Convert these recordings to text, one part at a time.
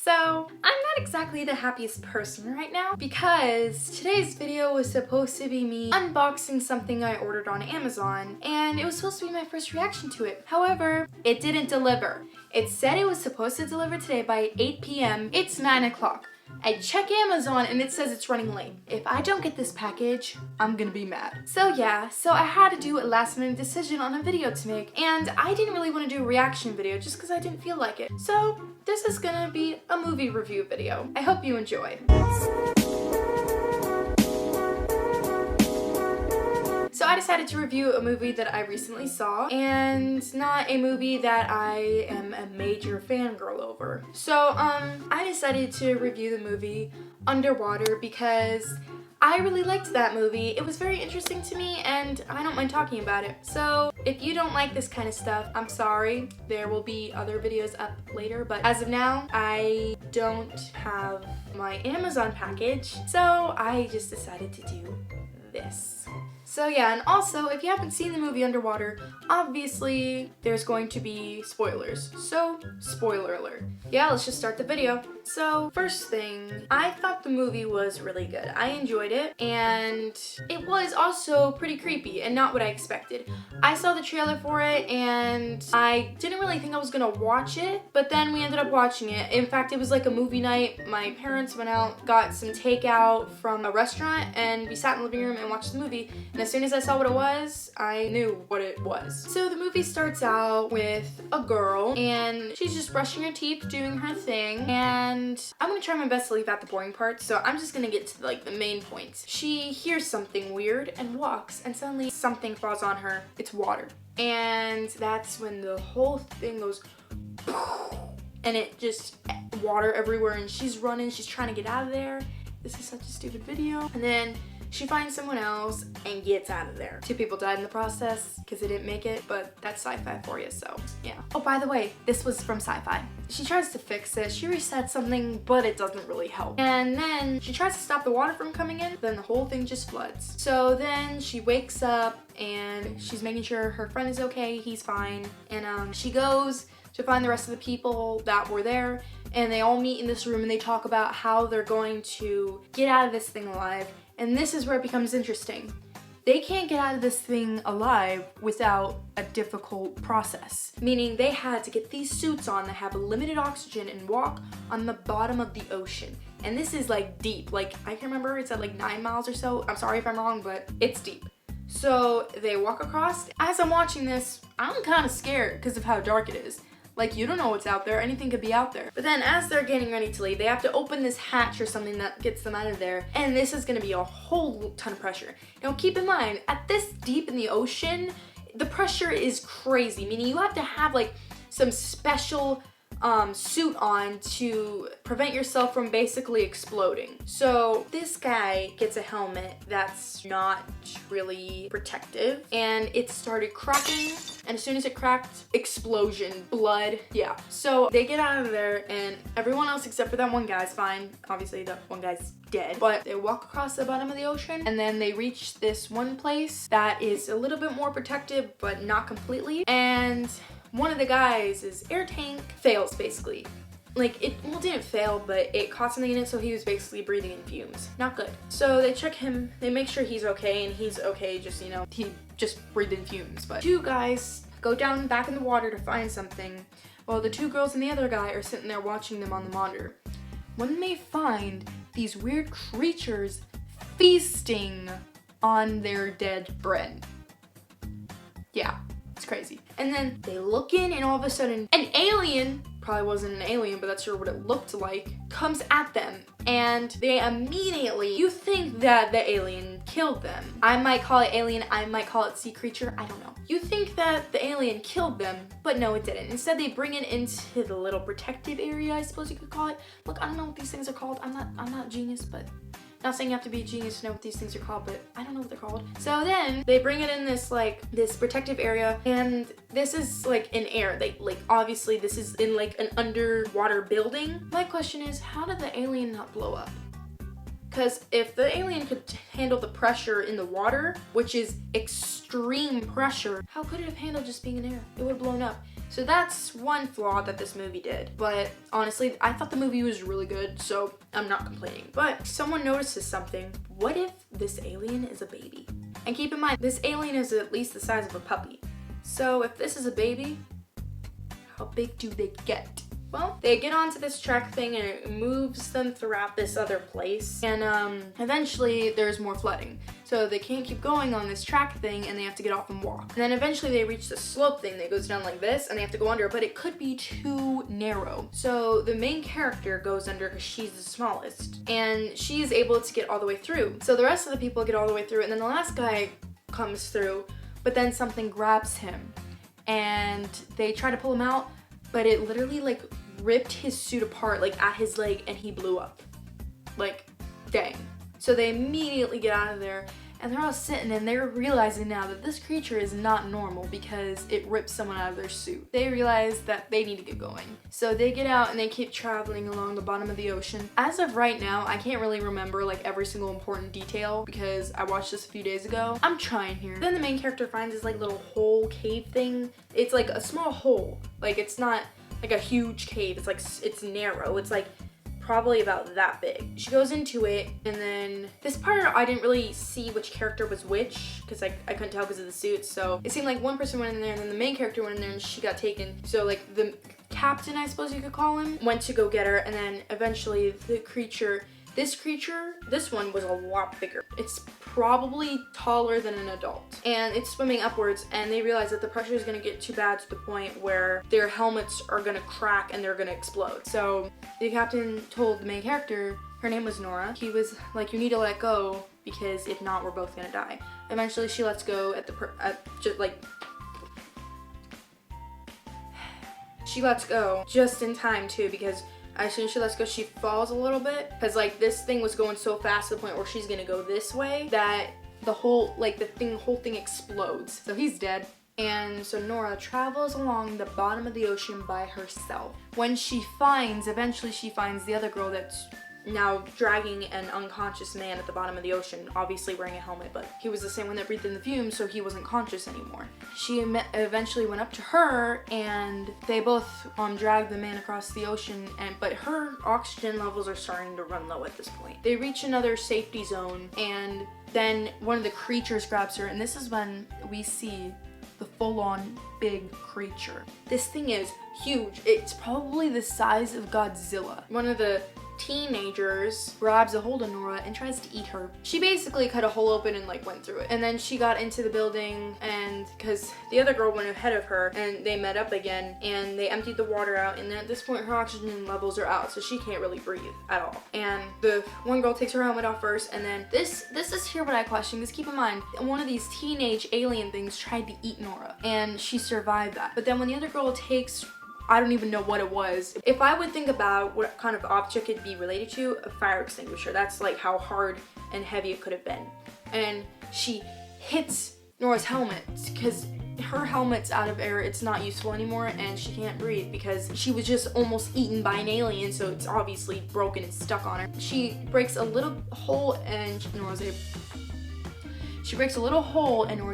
So, I'm not exactly the happiest person right now because today's video was supposed to be me unboxing something I ordered on Amazon, and it was supposed to be my first reaction to it. However, it didn't deliver. It said it was supposed to deliver today by 8 p.m. It's 9 o'clock. I check Amazon and it says it's running late. If I don't get this package, I'm gonna be mad. So yeah, I had to do a last minute decision on a video to make, and I didn't really want to do a reaction video just because I didn't feel like it. So this is gonna be a movie review video. I hope you enjoy. So I decided to review a movie that I recently saw, and not a movie that I am a major fangirl over. So I decided to review the movie Underwater because I really liked that movie. It was very interesting to me and I don't mind talking about it. So if you don't like this kind of stuff, I'm sorry. There will be other videos up later, but as of now, I don't have my Amazon package, so I just decided to do this. So yeah, and also, if you haven't seen the movie Underwater, obviously there's going to be spoilers. So, spoiler alert. Yeah, let's just start the video. So, first thing, I thought the movie was really good. I enjoyed it, and it was also pretty creepy and not what I expected. I saw the trailer for it, and I didn't really think I was gonna watch it, but then we ended up watching it. In fact, it was like a movie night. My parents went out, got some takeout from a restaurant, and we sat in the living room and watched the movie. And as soon as I saw what it was, I knew what it was. So the movie starts out with a girl, and she's just brushing her teeth, doing her thing, and I'm gonna try my best to leave out the boring parts, so I'm just gonna get to like the main points. She hears something weird and walks, and suddenly something falls on her. It's water. And that's when the whole thing goes and it just water everywhere, and she's running, she's trying to get out of there. This is such a stupid video. And then she finds someone else and gets out of there. 2 people died in the process because they didn't make it, but that's sci-fi for you, so yeah. Oh, by the way, this was from Sci-Fi. She tries to fix it, she resets something, but it doesn't really help. And then she tries to stop the water from coming in, then the whole thing just floods. So then she wakes up and she's making sure her friend is okay, he's fine. And she goes to find the rest of the people that were there, and they all meet in this room and they talk about how they're going to get out of this thing alive. And this is where it becomes interesting. They can't get out of this thing alive without a difficult process. Meaning they had to get these suits on that have limited oxygen and walk on the bottom of the ocean. And this is like deep. Like, I can remember it's at like 9 miles or so. I'm sorry if I'm wrong, but it's deep. So they walk across. As I'm watching this, I'm kind of scared because of how dark it is. Like, you don't know what's out there, anything could be out there. But then as they're getting ready to leave, they have to open this hatch or something that gets them out of there, and this is gonna be a whole ton of pressure. Now keep in mind, at this deep in the ocean, the pressure is crazy, meaning you have to have like some special suit on to prevent yourself from basically exploding. So this guy gets a helmet that's not really protective, and it started cracking, and as soon as it cracked, explosion, blood, yeah. So they get out of there, and everyone else except for that one guy's fine. Obviously that one guy's dead, but they walk across the bottom of the ocean, and then they reach this one place that is a little bit more protective, but not completely, and one of the guys' air tank fails, basically. Like, it didn't fail, but it caught something in it, so he was basically breathing in fumes. Not good. So they check him, they make sure he's okay, and he's okay, just, you know, he just breathed in fumes. But 2 guys go down back in the water to find something, while the 2 girls and the other guy are sitting there watching them on the monitor. When they find these weird creatures feasting on their dead friend. Yeah. It's crazy. And then they look in, and all of a sudden an alien, probably wasn't an alien, but that's sure what it looked like, comes at them, and they immediately, you think that the alien killed them. I might call it alien, I might call it sea creature, I don't know. You think that the alien killed them, but no, it didn't. Instead, they bring it into the little protective area, I suppose you could call it. Look, I don't know what these things are called. I'm not a genius, but not saying you have to be a genius to know what these things are called, but I don't know what they're called. So then they bring it in this protective area, and this is like in air. Obviously this is in like an underwater building. My question is, how did the alien not blow up? Because if the alien could handle the pressure in the water, which is extreme pressure, how could it have handled just being in air? It would have blown up. So that's one flaw that this movie did. But honestly, I thought the movie was really good, so I'm not complaining. But someone notices something. What if this alien is a baby? And keep in mind, this alien is at least the size of a puppy. So if this is a baby, how big do they get? Well, they get onto this trek thing and it moves them throughout this other place. And eventually there's more flooding. So they can't keep going on this track thing and they have to get off and walk. And then eventually they reach the slope thing that goes down like this and they have to go under, but it could be too narrow. So the main character goes under because she's the smallest and she is able to get all the way through. So the rest of the people get all the way through and then the last guy comes through, but then something grabs him and they try to pull him out, but it literally like ripped his suit apart like at his leg and he blew up. Like, dang. So they immediately get out of there and they're all sitting and they're realizing now that this creature is not normal because it ripped someone out of their suit. They realize that they need to get going. So they get out and they keep traveling along the bottom of the ocean. As of right now, I can't really remember like every single important detail because I watched this a few days ago. I'm trying here. Then the main character finds this like little hole cave thing. It's like a small hole. Like it's not like a huge cave. It's like, it's narrow. It's like probably about that big. She goes into it and then this part I didn't really see which character was which because I couldn't tell because of the suits. So it seemed like one person went in there and then the main character went in there and she got taken. So like the captain, I suppose you could call him, went to go get her and then eventually the creature, this one was a lot bigger. It's probably taller than an adult. And it's swimming upwards and they realize that the pressure is gonna get too bad to the point where their helmets are gonna crack and they're gonna explode. So the captain told the main character, her name was Nora, he was like, you need to let go because if not, we're both gonna die. Eventually she lets go she lets go just in time too because as soon as she lets go, she falls a little bit because like this thing was going so fast to the point where she's gonna go this way that the whole thing explodes. So he's dead. And so Nora travels along the bottom of the ocean by herself. When eventually she finds the other girl that's now dragging an unconscious man at the bottom of the ocean, obviously wearing a helmet, but he was the same one that breathed in the fumes, so he wasn't conscious anymore. She eventually went up to her and they both dragged the man across the ocean, but her oxygen levels are starting to run low at this point. They reach another safety zone and then one of the creatures grabs her, and this is when we see the full-on big creature. This thing is huge. It's probably the size of Godzilla. One of the teenagers grabs a hold of Nora and tries to eat her. She basically cut a hole open and like went through it. And then she got into the building and because the other girl went ahead of her and they met up again and they emptied the water out and at this point her oxygen levels are out so she can't really breathe at all. And the one girl takes her helmet off first and then this is here what I question because keep in mind one of these teenage alien things tried to eat Nora and she survived that. But then when the other girl takes, I don't even know what it was. If I would think about what kind of object it'd be related to, a fire extinguisher. That's like how hard and heavy it could have been. And she hits Nora's helmet because her helmet's out of air, it's not useful anymore and she can't breathe because she was just almost eaten by an alien, so it's obviously broken and stuck on her. She breaks a little hole and Nora's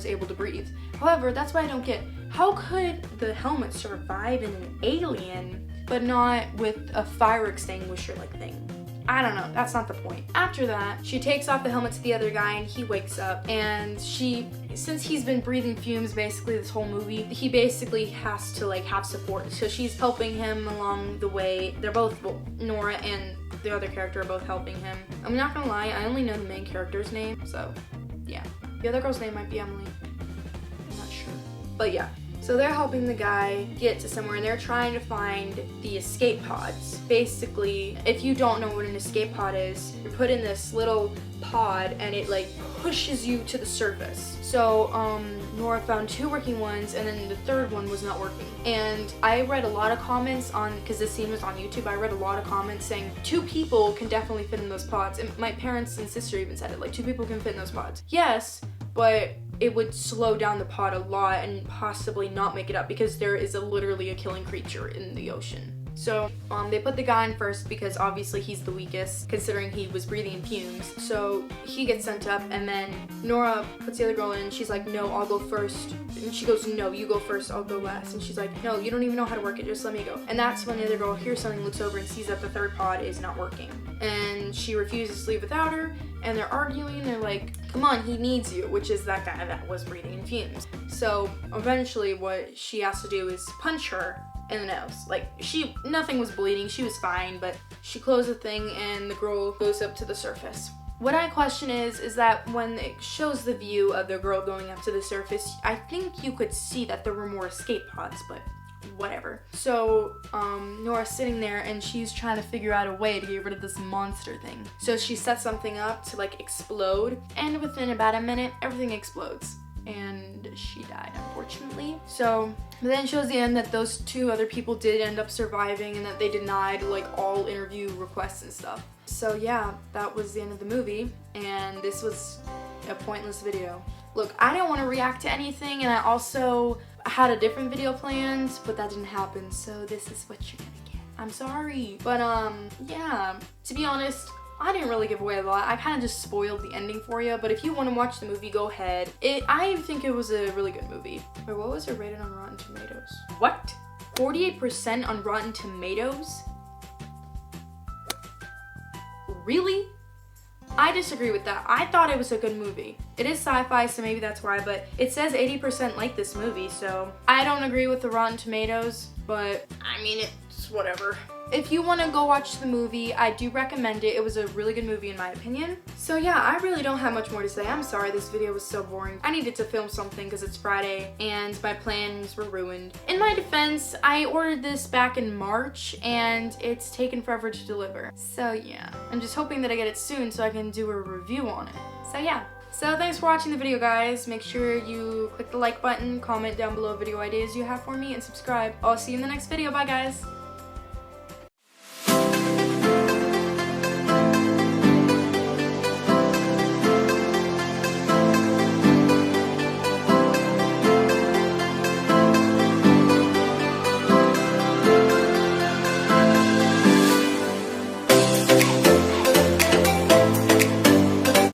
able to breathe. However, that's what I don't get. How could the helmet survive in an alien, but not with a fire extinguisher like thing? I don't know, that's not the point. After that, she takes off the helmet to the other guy and he wakes up and since he's been breathing fumes basically this whole movie, he basically has to like have support. So she's helping him along the way. They're both, Nora and the other character are both helping him. I'm not gonna lie, I only know the main character's name, so yeah. The other girl's name might be Emily. I'm not sure. But yeah. So they're helping the guy get to somewhere and they're trying to find the escape pods. Basically, if you don't know what an escape pod is, you're put in this little pod and it like pushes you to the surface. So Nora found 2 working ones and then the third one was not working. And I read a lot of comments because this scene was on YouTube, I read a lot of comments saying 2 people can definitely fit in those pods. And my parents and sister even said it, like 2 people can fit in those pods. Yes, but it would slow down the pod a lot and possibly not make it up because there is literally a killing creature in the ocean. So they put the guy in first because obviously he's the weakest, considering he was breathing in fumes. So he gets sent up, and then Nora puts the other girl in, and she's like, no, I'll go first. And she goes, no, you go first, I'll go last. And she's like, no, you don't even know how to work it, just let me go. And that's when the other girl hears something, looks over, and sees that the third pod is not working. And she refuses to leave without her, and they're arguing. They're like, come on, he needs you, which is that guy that was breathing in fumes. So eventually what she has to do is punch her in the nose. Like, nothing was bleeding, she was fine, but she closed the thing and the girl goes up to the surface. What I question is that when it shows the view of the girl going up to the surface, I think you could see that there were more escape pods, but whatever. So Nora's sitting there and she's trying to figure out a way to get rid of this monster thing. So she sets something up to like explode, and within about a minute everything explodes and she died, unfortunately. So then it shows the end that those two other people did end up surviving and that they denied like all interview requests and stuff. So yeah, that was the end of the movie, and this was a pointless video. Look, I didn't want to react to anything, and I also had a different video planned, but that didn't happen, so this is what you're gonna get. I'm sorry. But yeah, to be honest, I didn't really give away a lot. I kind of just spoiled the ending for you, but if you want to watch the movie, go ahead. I think it was a really good movie. Wait, what was it rated on Rotten Tomatoes? What? 48% on Rotten Tomatoes? Really? I disagree with that. I thought it was a good movie. It is sci-fi, so maybe that's why, but it says 80% like this movie, so I don't agree with the Rotten Tomatoes, but I mean, it's whatever. If you want to go watch the movie, I do recommend it. It was a really good movie in my opinion. So yeah, I really don't have much more to say. I'm sorry this video was so boring. I needed to film something because it's Friday and my plans were ruined. In my defense, I ordered this back in March and it's taken forever to deliver. So yeah, I'm just hoping that I get it soon so I can do a review on it. So yeah. So thanks for watching the video, guys. Make sure you click the like button, comment down below video ideas you have for me, and subscribe. I'll see you in the next video. Bye, guys.